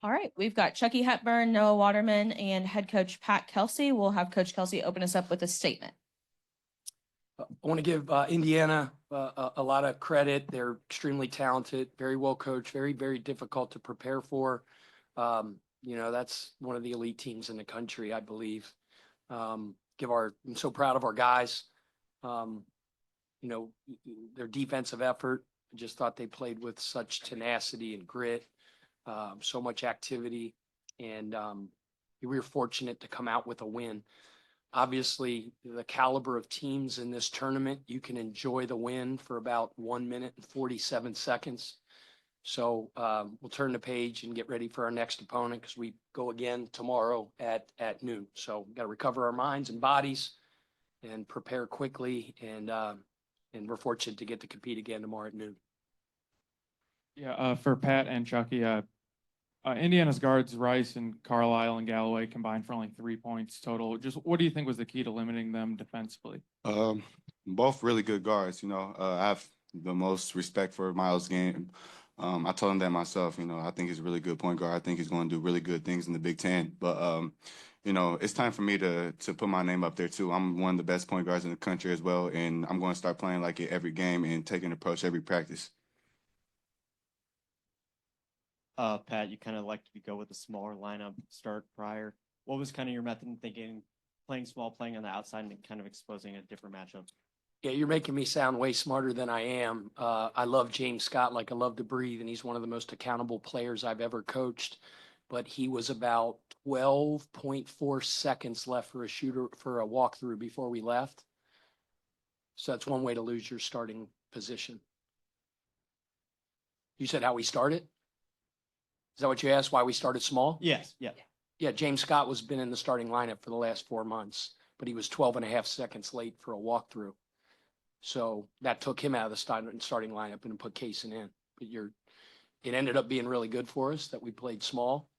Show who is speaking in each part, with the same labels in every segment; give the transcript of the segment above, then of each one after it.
Speaker 1: All right, we've got Chucky Hepburn, Noah Waterman, and head coach Pat Kelsey. We'll have Coach Kelsey open us up with a statement.
Speaker 2: I want to give Indiana a lot of credit. They're extremely talented, very well coached, very, very difficult to prepare for. That's one of the elite teams in the country, I believe. I'm so proud of our guys. Their defensive effort. I just thought they played with such tenacity and grit, so much activity, and we were fortunate to come out with a win. Obviously, the caliber of teams in this tournament, you can enjoy the win for about 1 minute and 47 seconds. So we'll turn the page and get ready for our next opponent because we go again tomorrow at noon. So we've got to recover our minds and bodies and prepare quickly. And we're fortunate to get to compete again tomorrow at noon.
Speaker 3: Yeah, for Pat and Chucky, Indiana's guards, Rice and Carlisle and Galloway combined for only 3 points total. Just what do you think was the key to limiting them defensively?
Speaker 4: Both really good guards. I have the most respect for Miles' game. I told him that myself. I think he's a really good point guard. I think he's going to do really good things in the Big Ten. But it's time for me to put my name up there too. I'm one of the best point guards in the country as well, and I'm going to start playing like it every game and taking an approach every practice.
Speaker 5: Pat, you kind of like to go with a smaller lineup start prior. What was kind of your method in thinking, playing small, playing on the outside, and kind of exposing a different matchup?
Speaker 2: Yeah, you're making me sound way smarter than I am. I love James Scott like I love to breathe, and he's one of the most accountable players I've ever coached. But he was about 12.4 seconds left for a walkthrough before we left. So that's one way to lose your starting position. You said how we started? Is that what you asked? Why we started small?
Speaker 5: Yes. Yeah.
Speaker 2: Yeah, James Scott was been in the starting lineup for the last 4 months, but he was 12.5 seconds late for a walkthrough. So that took him out of the starting lineup and put Kaysen in. But it ended up being really good for us that we played small.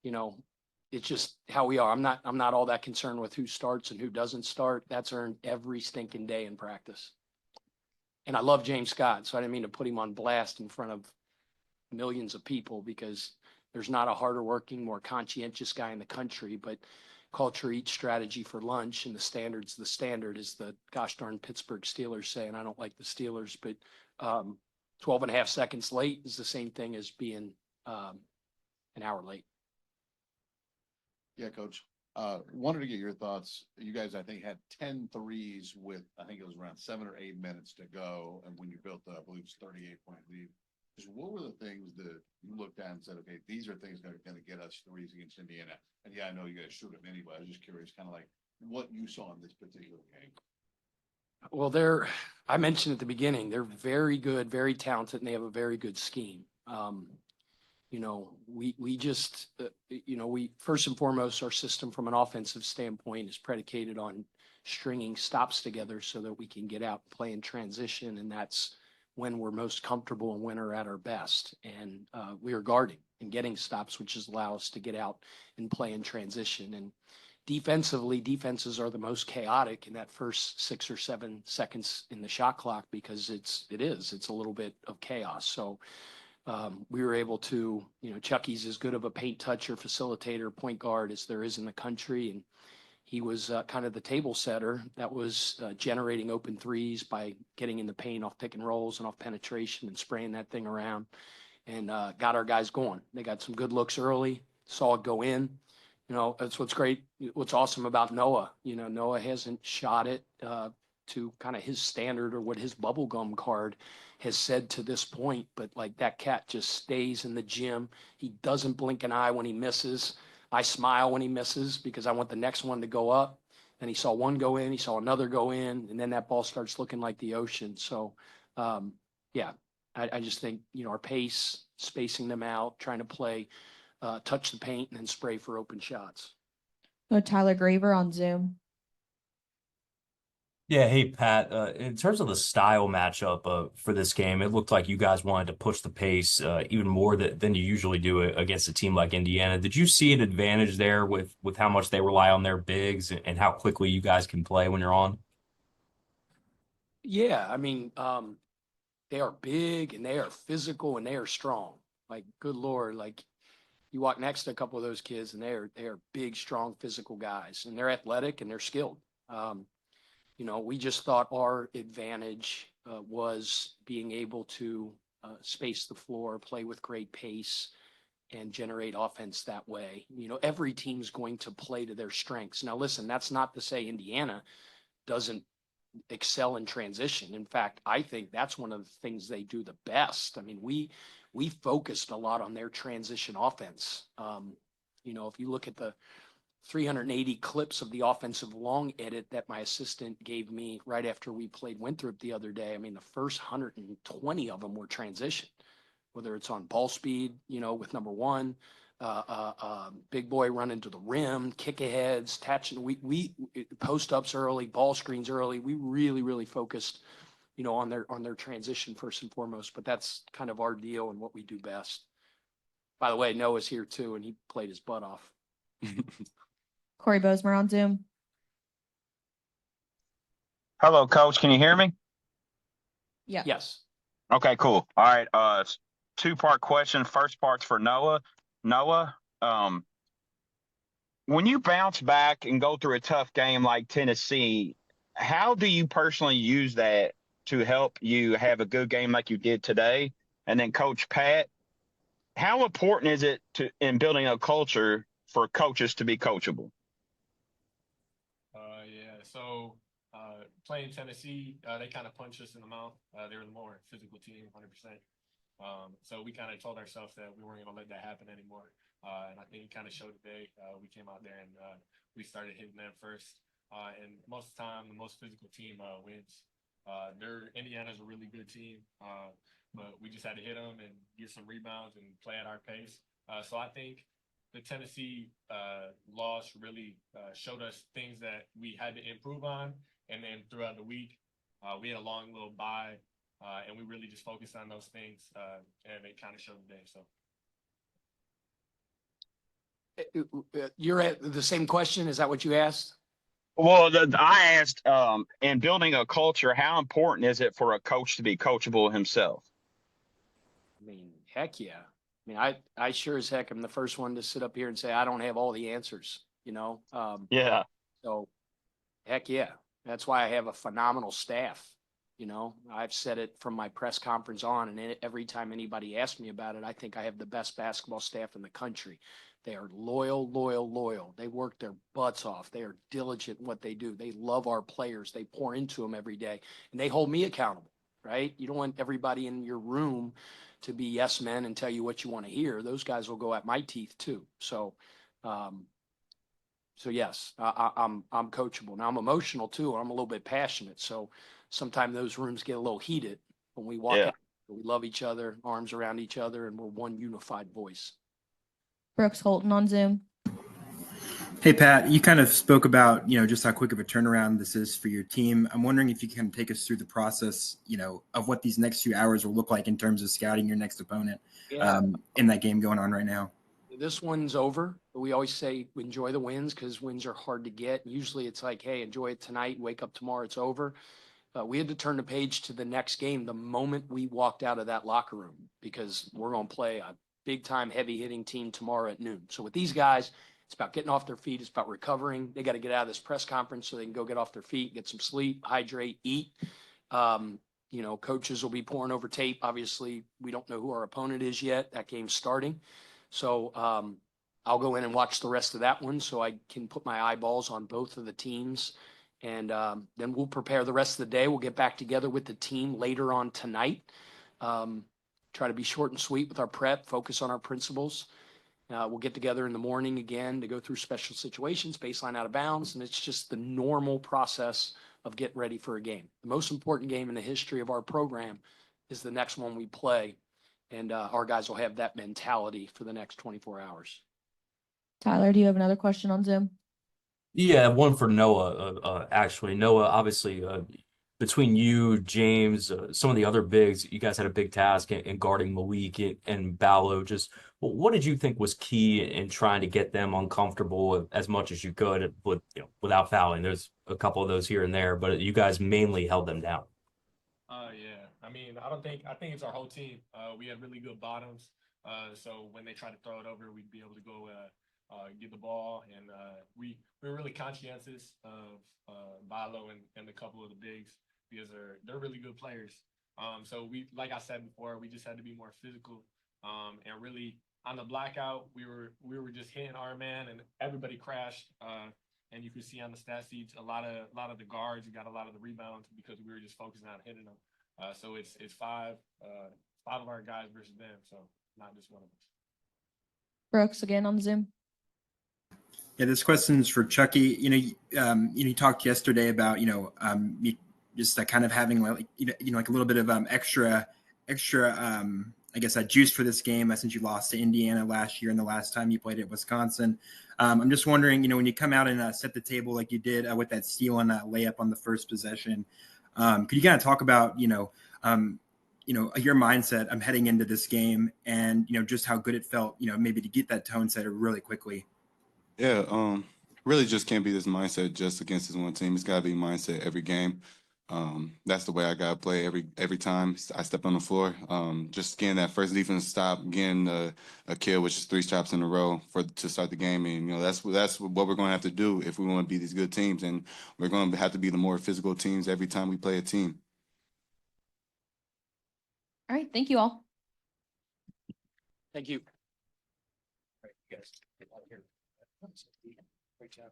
Speaker 2: It's just how we are. I'm not all that concerned with who starts and who doesn't start. That's earned every stinking day in practice. And I love James Scott, so I didn't mean to put him on blast in front of millions of people because there's not a harder working, more conscientious guy in the country, but culture eats strategy for lunch, and the standard, is the gosh darn Pittsburgh Steelers say, and I don't like the Steelers, but 12.5 seconds late is the same thing as being an hour late.
Speaker 6: Yeah, Coach. Wanted to get your thoughts. You guys, I think, had 10 threes with, I think it was around 7 or 8 minutes to go, and when you built the, I believe it's 38-point lead. Just what were the things that you looked at and said, okay, these are things that are going to get us threes against Indiana? And yeah, I know you guys shoot them anyway. I was just curious, kind of like what you saw in this particular game.
Speaker 2: Well, I mentioned at the beginning, they're very good, very talented, and they have a very good scheme. We just, we first and foremost, our system from an offensive standpoint is predicated on stringing stops together so that we can get out and play in transition. And that's when we're most comfortable and when we're at our best. And we are guarding and getting stops, which is allow us to get out and play in transition. And defensively, defenses are the most chaotic in that first 6 or 7 seconds in the shot clock because it's a little bit of chaos. So we were able to, Chucky's as good of a paint toucher, facilitator, point guard as there is in the country. And he was kind of the table setter that was generating open threes by getting in the paint off pick and rolls and off penetration and spraying that thing around and got our guys going. They got some good looks early, saw it go in. That's what's great. What's awesome about Noah, Noah hasn't shot it to kind of his standard or what his bubblegum card has said to this point. But like that cat just stays in the gym. He doesn't blink an eye when he misses. I smile when he misses because I want the next one to go up. And he saw one go in, he saw another go in, and then that ball starts looking like the ocean. So, I just think, our pace, spacing them out, trying to play, touch the paint, and then spray for open shots.
Speaker 1: Tyler Graver on Zoom.
Speaker 7: Yeah, hey Pat. In terms of the style matchup for this game, it looked like you guys wanted to push the pace even more than you usually do against a team like Indiana. Did you see an advantage there with how much they rely on their bigs and how quickly you guys can play when you're on?
Speaker 2: Yeah, I mean, they are big and they are physical and they are strong. Like, good Lord, like you walk next to a couple of those kids and they are big, strong, physical guys, and they're athletic and they're skilled. You know, we just thought our advantage was being able to space the floor, play with great pace, and generate offense that way. You know, every team's going to play to their strengths. Now, listen, that's not to say Indiana doesn't excel in transition. In fact, I think that's one of the things they do the best. I mean, we focused a lot on their transition offense. You know, if you look at the 380 clips of the offensive long edit that my assistant gave me right after we played Winthrop the other day, I mean, the first 120 of them were transition, whether it's on ball speed, you know, with number one, big boy running to the rim, kick aheads, attaching, we post ups early, ball screens early. We really focused, you know, on their transition first and foremost, but that's kind of our deal and what we do best. By the way, Noah's here too, and he played his butt off.
Speaker 1: Corey Bozemer on Zoom.
Speaker 8: Hello, Coach. Can you hear me?
Speaker 1: Yeah.
Speaker 2: Yes.
Speaker 8: Okay, cool. All right. Two-part question. First part's for Noah. Noah, when you bounce back and go through a tough game like Tennessee, how do you personally use that to help you have a good game like you did today? And then Coach Pat, how important is it in building a culture for coaches to be coachable?
Speaker 9: So playing Tennessee, they kind of punched us in the mouth. They were the more physical team, 100%. So we kind of told ourselves that we weren't going to let that happen anymore. And I think it kind of showed today. We came out there and we started hitting them first. And most of the time, the most physical team wins. Indiana's a really good team, but we just had to hit them and get some rebounds and play at our pace. So I think the Tennessee loss really showed us things that we had to improve on. And then throughout the week, we had a long little bye, and we really just focused on those things, and it kind of showed today. So
Speaker 2: You're at the same question. Is that what you asked?
Speaker 8: Well, I asked, in building a culture, how important is it for a coach to be coachable himself?
Speaker 2: I mean, heck yeah. I mean, I sure as heck am the first one to sit up here and say I don't have all the answers, you know?
Speaker 8: Yeah.
Speaker 2: So heck yeah. That's why I have a phenomenal staff. You know, I've said it from my press conference on, and every time anybody asks me about it, I think I have the best basketball staff in the country. They are loyal. They work their butts off. They are diligent in what they do. They love our players. They pour into them every day, and they hold me accountable, right? You don't want everybody in your room to be yes men and tell you what you want to hear. Those guys will go at my teeth too. So yes, I'm coachable. Now I'm emotional too, and I'm a little bit passionate. So sometimes those rooms get a little heated when we walk out. We love each other, arms around each other, and we're one unified voice.
Speaker 1: Brooks Holton on Zoom.
Speaker 10: Hey, Pat, you kind of spoke about, just how quick of a turnaround this is for your team. I'm wondering if you can take us through the process, of what these next few hours will look like in terms of scouting your next opponent in that game going on right now.
Speaker 2: This one's over. We always say enjoy the wins because wins are hard to get. Usually it's like, hey, enjoy it tonight, wake up tomorrow, it's over. We had to turn the page to the next game the moment we walked out of that locker room because we're going to play a big-time heavy-hitting team tomorrow at noon. So with these guys, it's about getting off their feet. It's about recovering. They got to get out of this press conference so they can go get off their feet, get some sleep, hydrate, eat. Coaches will be pouring over tape. Obviously, we don't know who our opponent is yet. That game's starting. So I'll go in and watch the rest of that one so I can put my eyeballs on both of the teams. And then we'll prepare the rest of the day. We'll get back together with the team later on tonight. Try to be short and sweet with our prep, focus on our principles. We'll get together in the morning again to go through special situations, baseline out of bounds, and it's just the normal process of getting ready for a game. The most important game in the history of our program is the next one we play, and our guys will have that mentality for the next 24 hours.
Speaker 1: Tyler, do you have another question on Zoom?
Speaker 7: Yeah, one for Noah, actually. Noah, obviously, between you, James, some of the other bigs, you guys had a big task in guarding Malik and Ballo. Just what did you think was key in trying to get them uncomfortable as much as you could without fouling? There's a couple of those here and there, but you guys mainly held them down.
Speaker 9: I think it's our whole team. We had really good bottoms. So when they try to throw it over, we'd be able to go get the ball. And we're really conscientious of Valo and a couple of the bigs because they're really good players. So we, like I said before, we just had to be more physical. And really on the blackout, we were just hitting our man, and everybody crashed. And you can see on the stat sheets, a lot of the guards got a lot of the rebounds because we were just focusing on hitting them. So it's five of our guys versus them, so not just one of us.
Speaker 1: Brooks again on Zoom.
Speaker 10: Yeah, this question is for Chucky. You talked yesterday about just kind of having like like a little bit of extra I guess juice for this game since you lost to Indiana last year and the last time you played at Wisconsin. I'm just wondering, when you come out and set the table like you did with that steal and that layup on the first possession, could you kind of talk about your mindset heading into this game and just how good it felt maybe to get that tone setter really quickly?
Speaker 4: Yeah, really just can't be this mindset just against this one team. It's got to be mindset every game. That's the way I got to play every time I step on the floor. Just getting that first defense stop, getting a kill, which is 3 shots in a row to start the game. And, that's what we're going to have to do if we want to be these good teams. And we're going to have to be the more physical teams every time we play a team.
Speaker 1: All right. Thank you all.
Speaker 2: Thank you. All right, you guys. Get out of here. Great job.